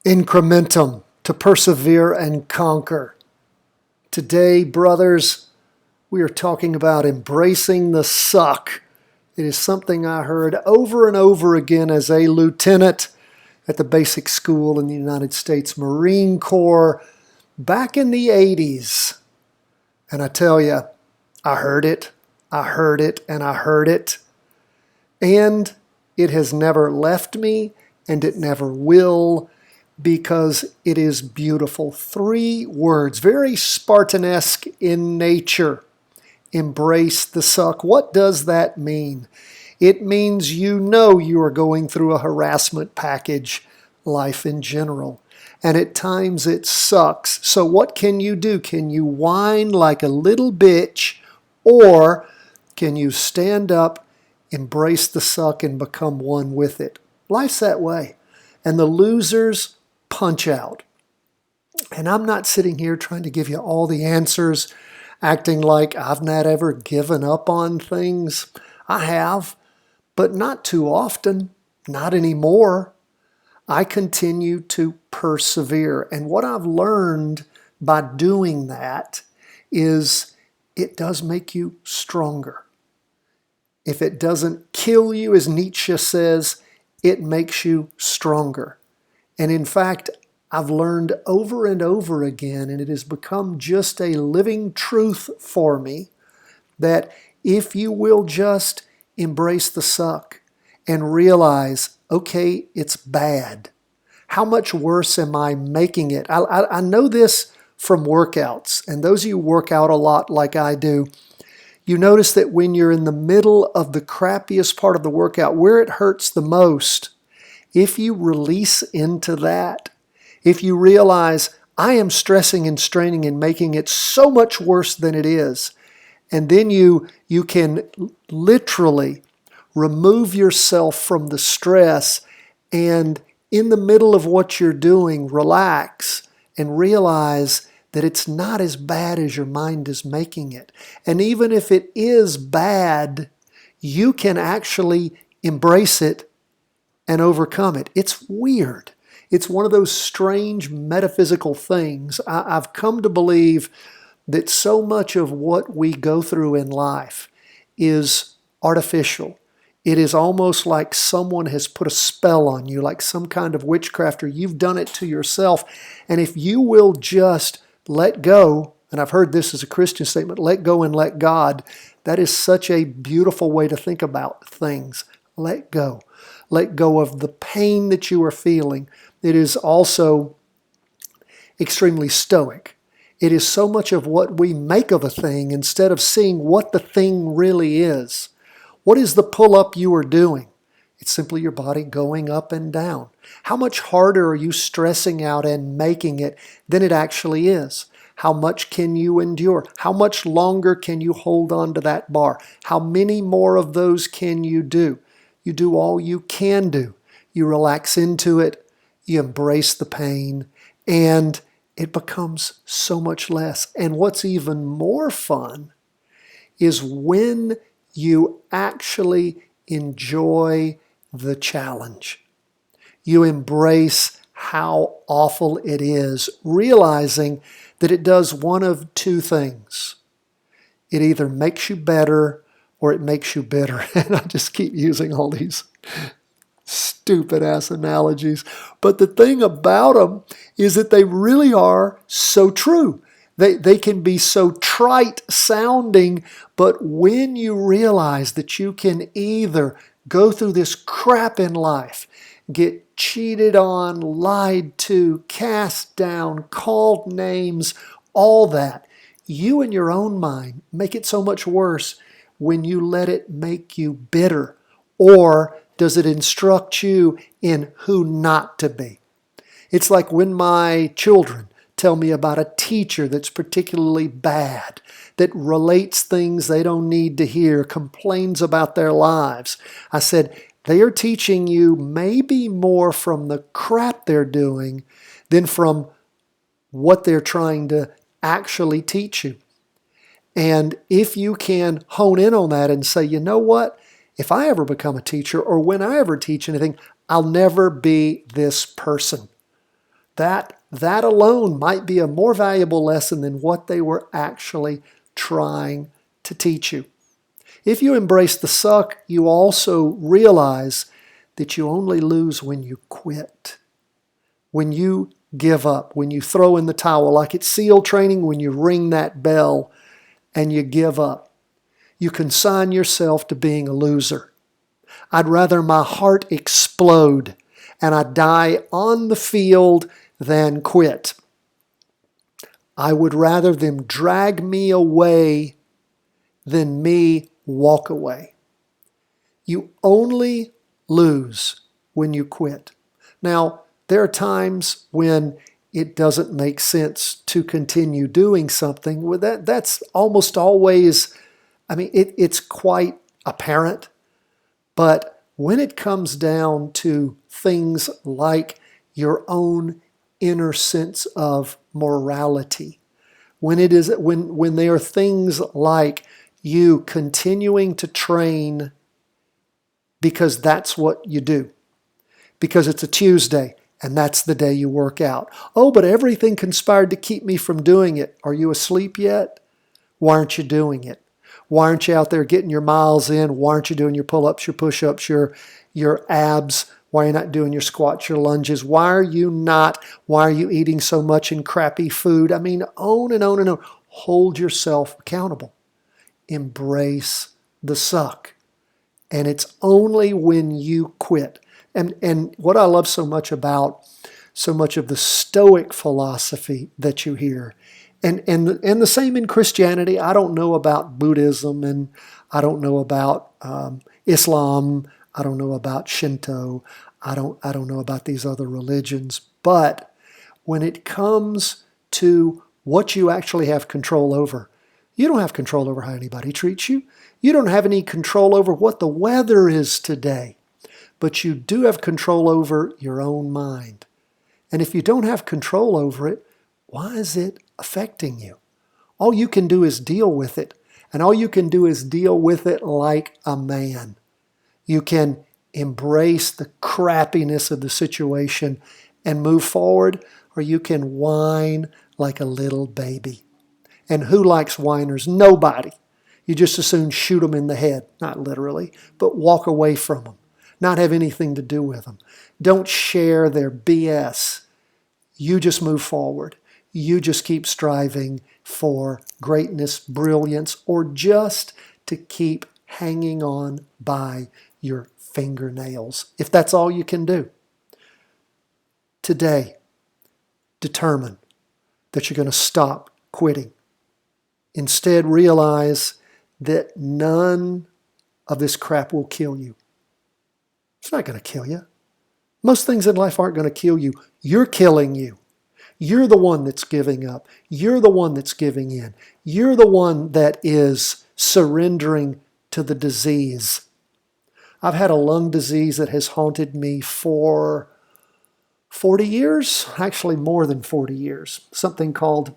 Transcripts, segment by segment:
incrementum, to persevere and conquer. Today, brothers, we are talking about embracing the suck. It is something I heard over and over again as a lieutenant at the basic school in the United States Marine Corps back in the 80s. And I tell you, I heard it, and I heard it. And it has never left me, and it never will, because it is beautiful. 3 words, very Spartanesque in nature. Embrace the suck. What does that mean? It means you know you are going through a harassment package, life in general. And at times it sucks. So what can you do? Can you whine like a little bitch, or can you stand up, embrace the suck, and become one with it? Life's that way. And the losers punch out. And I'm not sitting here trying to give you all the answers, acting like I've not ever given up on things. I have, but not too often, not anymore. I continue to persevere. And what I've learned by doing that is it does make you stronger. If it doesn't kill you, as Nietzsche says, it makes you stronger. And in fact, I've learned over and over again, and it has become just a living truth for me, that if you will just embrace the suck and realize, okay, it's bad. How much worse am I making it? I know this from workouts, and those of you who work out a lot like I do, you notice that when you're in the middle of the crappiest part of the workout, where it hurts the most, if you release into that, if you realize, I am stressing and straining and making it so much worse than it is, and then you can literally remove yourself from the stress and in the middle of what you're doing, relax and realize that it's not as bad as your mind is making it. And even if it is bad, you can actually embrace it and overcome it. It's weird. It's one of those strange metaphysical things. I've come to believe that so much of what we go through in life is artificial. It is almost like someone has put a spell on you, like some kind of witchcraft, or you've done it to yourself. And if you will just let go, and I've heard this as a Christian statement, let go and let God, that is such a beautiful way to think about things. Let go. Let go of the pain that you are feeling. It is also extremely stoic. It is so much of what we make of a thing instead of seeing what the thing really is. What is the pull-up you are doing? It's simply your body going up and down. How much harder are you stressing out and making it than it actually is? How much can you endure? How much longer can you hold on to that bar? How many more of those can you do? You do all you can do. You relax into it. You embrace the pain, and it becomes so much less. And what's even more fun is when you actually enjoy the challenge. You embrace how awful it is, realizing that it does one of 2 things. It either makes you better or it makes you bitter. And I just keep using all these stupid ass analogies. But the thing about them is that they really are so true. They can be so trite sounding, but when you realize that you can either go through this crap in life, get cheated on, lied to, cast down, called names, all that, you in your own mind make it so much worse when you let it make you bitter. Or does it instruct you in who not to be? It's like when my children tell me about a teacher that's particularly bad, that relates things they don't need to hear, complains about their lives. I said, they are teaching you maybe more from the crap they're doing than from what they're trying to actually teach you. And if you can hone in on that and say, you know what? If I ever become a teacher or when I ever teach anything, I'll never be this person. that alone might be a more valuable lesson than what they were actually trying to teach you. If you embrace the suck, you also realize that you only lose when you quit, when you give up, when you throw in the towel, like at SEAL training, when you ring that bell and you give up. You consign yourself to being a loser. I'd rather my heart explode and I die on the field than quit. I would rather them drag me away than me walk away. You only lose when you quit. Now, there are times when it doesn't make sense to continue doing something. Well, that's almost always, it's quite apparent. But when it comes down to things like your own inner sense of morality, when they are things like you continuing to train because that's what you do, because it's a Tuesday and that's the day you work out. Oh, but everything conspired to keep me from doing it. Are you asleep yet? Why aren't you doing it? Why aren't you out there getting your miles in? Why aren't you doing your pull-ups, your push-ups, your abs? Why are you not doing your squats, your lunges? Why are you eating so much in crappy food? On and on and on. Hold yourself accountable. Embrace the suck. And it's only when you quit. And what I love so much of the Stoic philosophy that you hear, and the same in Christianity. I don't know about Buddhism, and I don't know about Islam. I don't know about Shinto. I don't know about these other religions. But when it comes to what you actually have control over, you don't have control over how anybody treats you. You don't have any control over what the weather is today. But you do have control over your own mind. And if you don't have control over it, why is it affecting you? All you can do is deal with it. And all you can do is deal with it like a man. You can embrace the crappiness of the situation and move forward, or you can whine like a little baby. And who likes whiners? Nobody. You just as soon shoot them in the head, not literally, but walk away from them, not have anything to do with them. Don't share their BS. You just move forward. You just keep striving for greatness, brilliance, or just to keep hanging on by your fingernails, if that's all you can do. Today, determine that you're going to stop quitting. Instead, realize that none of this crap will kill you. It's not going to kill you. Most things in life aren't going to kill you. You're killing you. You're the one that's giving up. You're the one that's giving in. You're the one that is surrendering to the disease. I've had a lung disease that has haunted me for 40 years, actually more than 40 years. Something called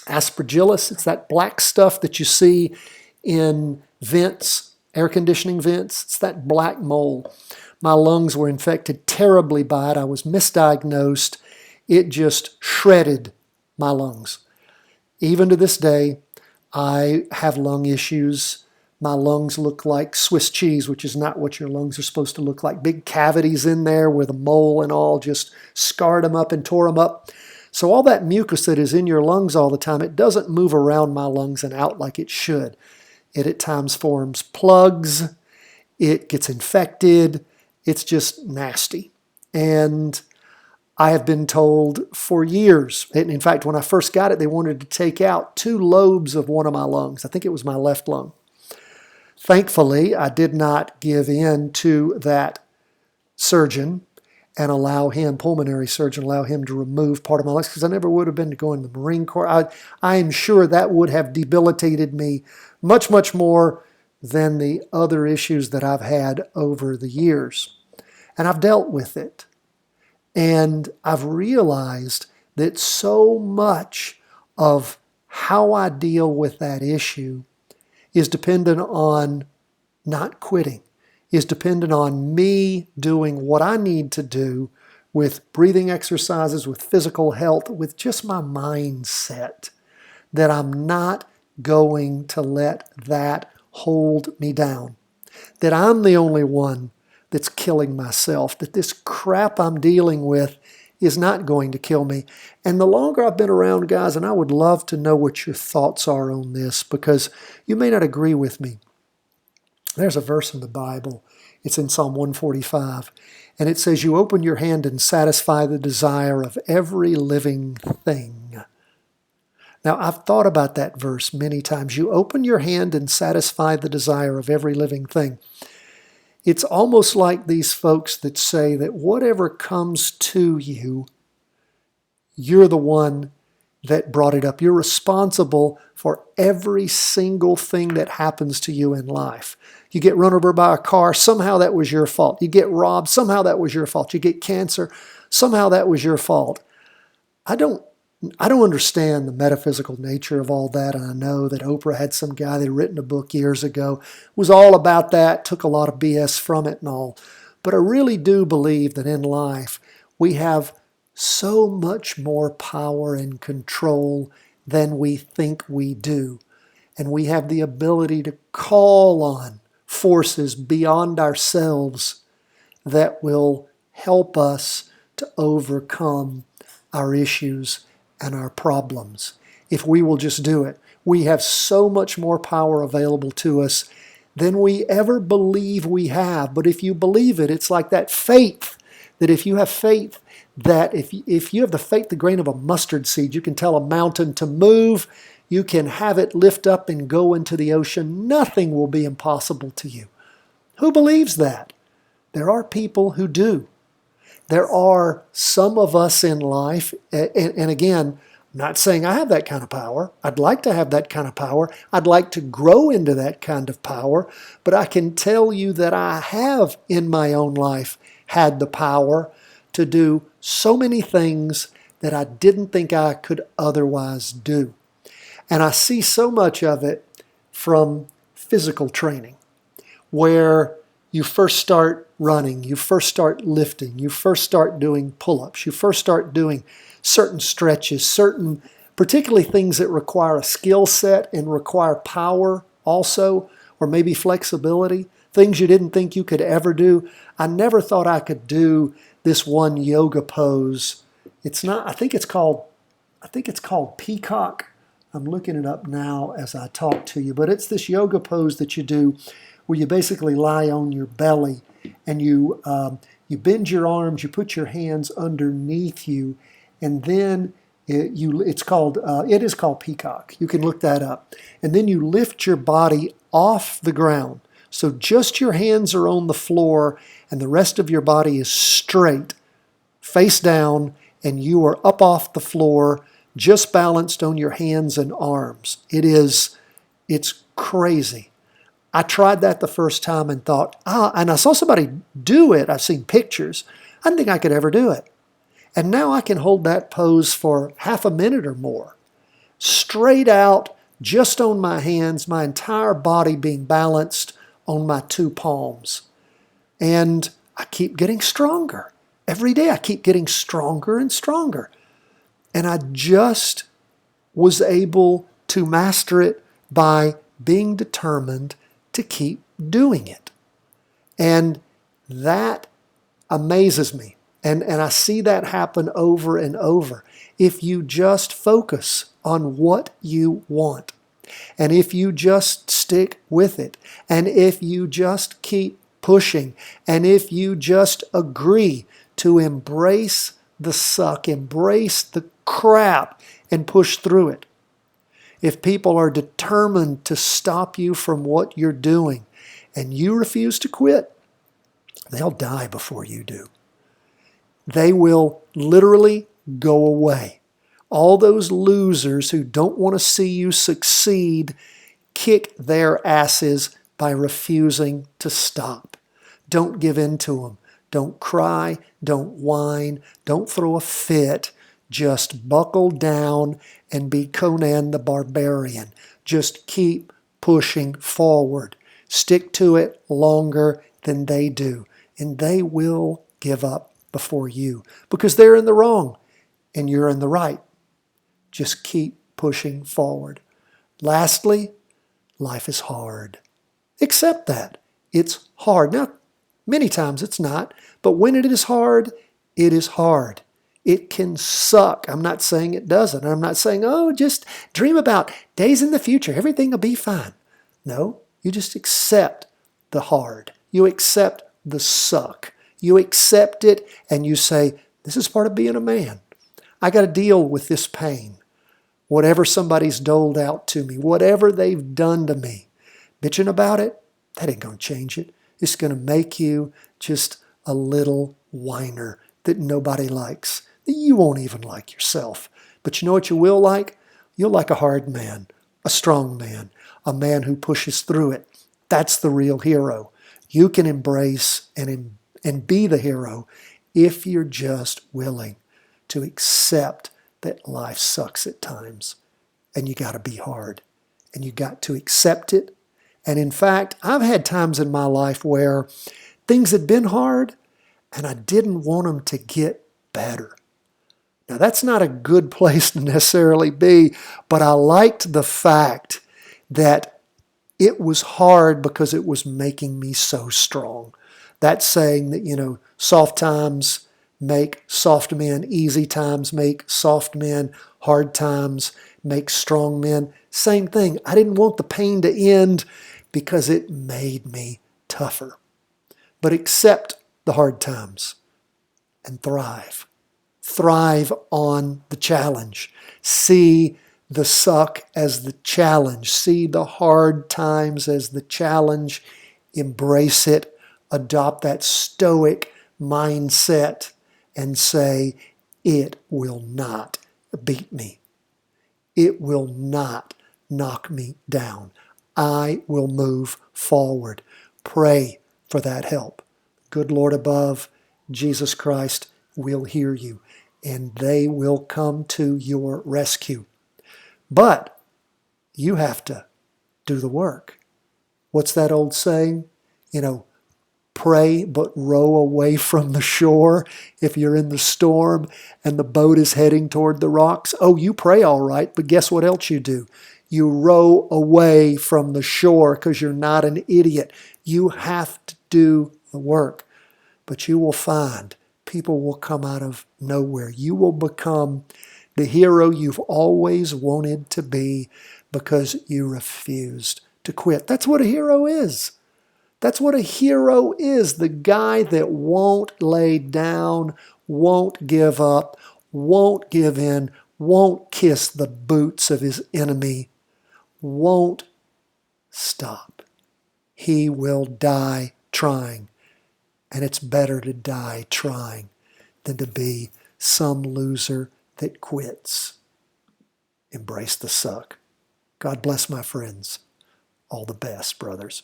aspergillus. It's that black stuff that you see in vents, air conditioning vents. It's that black mold. My lungs were infected terribly by it. I was misdiagnosed. It just shredded my lungs. Even to this day, I have lung issues. My lungs look like Swiss cheese, which is not what your lungs are supposed to look like. Big cavities in there where the mole and all just scarred them up and tore them up. So all that mucus that is in your lungs all the time, it doesn't move around my lungs and out like it should. It at times forms plugs. It gets infected. It's just nasty. And I have been told for years, and in fact, when I first got it, they wanted to take out 2 lobes of one of my lungs. I think it was my left lung. Thankfully, I did not give in to that surgeon and pulmonary surgeon, allow him to remove part of my lungs, because I never would have been to go in the Marine Corps. I am sure that would have debilitated me much, much more than the other issues that I've had over the years. And I've dealt with it. And I've realized that so much of how I deal with that issue is dependent on not quitting, is dependent on me doing what I need to do with breathing exercises, with physical health, with just my mindset, that I'm not going to let that hold me down, that I'm the only one that's killing myself, that this crap I'm dealing with is not going to kill me. And the longer I've been around, guys, and I would love to know what your thoughts are on this, because you may not agree with me. There's a verse in the Bible. It's in Psalm 145. And it says, you open your hand and satisfy the desire of every living thing. Now, I've thought about that verse many times. You open your hand and satisfy the desire of every living thing. It's almost like these folks that say that whatever comes to you, you're the one that brought it up. You're responsible for every single thing that happens to you in life. You get run over by a car, somehow that was your fault. You get robbed, somehow that was your fault. You get cancer, somehow that was your fault. I don't understand the metaphysical nature of all that, and I know that Oprah had some guy that had written a book years ago, was all about that, took a lot of BS from it and all. But I really do believe that in life we have so much more power and control than we think we do. And we have the ability to call on forces beyond ourselves that will help us to overcome our issues and our problems. If we will just do it, we have so much more power available to us than we ever believe we have. But if you believe it, it's like that faith, that if you have faith, that if you have the faith, the grain of a mustard seed, you can tell a mountain to move, you can have it lift up and go into the ocean. Nothing will be impossible to you. Who believes that? There are people who do. There are some of us in life, and again, I'm not saying I have that kind of power. I'd like to have that kind of power. I'd like to grow into that kind of power, but I can tell you that I have in my own life had the power to do so many things that I didn't think I could otherwise do. And I see so much of it from physical training, where you first start running, you first start lifting, you first start doing pull-ups, you first start doing certain stretches, particularly things that require a skill set and require power also, or maybe flexibility, things you didn't think you could ever do. I never thought I could do this one yoga pose. I think it's called peacock. I'm looking it up now as I talk to you, but it's this yoga pose that you do where you basically lie on your belly and you bend your arms, you put your hands underneath you, and then it is called peacock. You can look that up. And then you lift your body off the ground. So just your hands are on the floor and the rest of your body is straight, face down, and you are up off the floor, just balanced on your hands and arms. It's crazy. I tried that the first time and thought, and I saw somebody do it. I've seen pictures. I didn't think I could ever do it. And now I can hold that pose for half a minute or more. Straight out, just on my hands, my entire body being balanced on my two palms. And I keep getting stronger. Every day I keep getting stronger and stronger. And I just was able to master it by being determined to keep doing it. And that amazes me. And I see that happen over and over. If you just focus on what you want, and if you just stick with it, and if you just keep pushing, and if you just agree to embrace the suck, embrace the crap, and push through it. If people are determined to stop you from what you're doing and you refuse to quit, they'll die before you do. They will literally go away. All those losers who don't want to see you succeed kick their asses by refusing to stop. Don't give in to them. Don't cry. Don't whine. Don't throw a fit. Just buckle down and be Conan the Barbarian. Just keep pushing forward. Stick to it longer than they do, and they will give up before you because they're in the wrong and you're in the right. Just keep pushing forward. Lastly, life is hard. Accept that. It's hard. Now, many times it's not, but when it is hard, it is hard. It can suck. I'm not saying it doesn't. I'm not saying, oh, just dream about days in the future. Everything will be fine. No, you just accept the hard. You accept the suck. You accept it and you say, this is part of being a man. I got to deal with this pain. Whatever somebody's doled out to me, whatever they've done to me, bitching about it, that ain't going to change it. It's going to make you just a little whiner that nobody likes, that you won't even like yourself. But you know what you will like? You'll like a hard man, a strong man, a man who pushes through it. That's the real hero. You can embrace and be the hero if you're just willing to accept that life sucks at times. And you got to be hard. And you got to accept it. And in fact, I've had times in my life where things had been hard and I didn't want them to get better. Now, that's not a good place to necessarily be, but I liked the fact that it was hard because it was making me so strong. That saying that, soft times make soft men, easy times make soft men, hard times make strong men. Same thing. I didn't want the pain to end because it made me tougher. But accept the hard times and thrive. Thrive on the challenge. See the suck as the challenge. See the hard times as the challenge. Embrace it. Adopt that stoic mindset and say, it will not beat me. It will not knock me down. I will move forward. Pray for that help. Good Lord above, Jesus Christ will hear you, and they will come to your rescue. But you have to do the work. What's that old saying? Pray but row away from the shore if you're in the storm and the boat is heading toward the rocks. Oh, you pray all right, but guess what else you do? You row away from the shore because you're not an idiot. You have to do the work. But you will find people will come out of nowhere. You will become the hero you've always wanted to be because you refused to quit. That's what a hero is. That's what a hero is, the guy that won't lay down, won't give up, won't give in, won't kiss the boots of his enemy, won't stop. He will die trying, and it's better to die trying than to be some loser that quits. Embrace the suck. God bless my friends. All the best, brothers.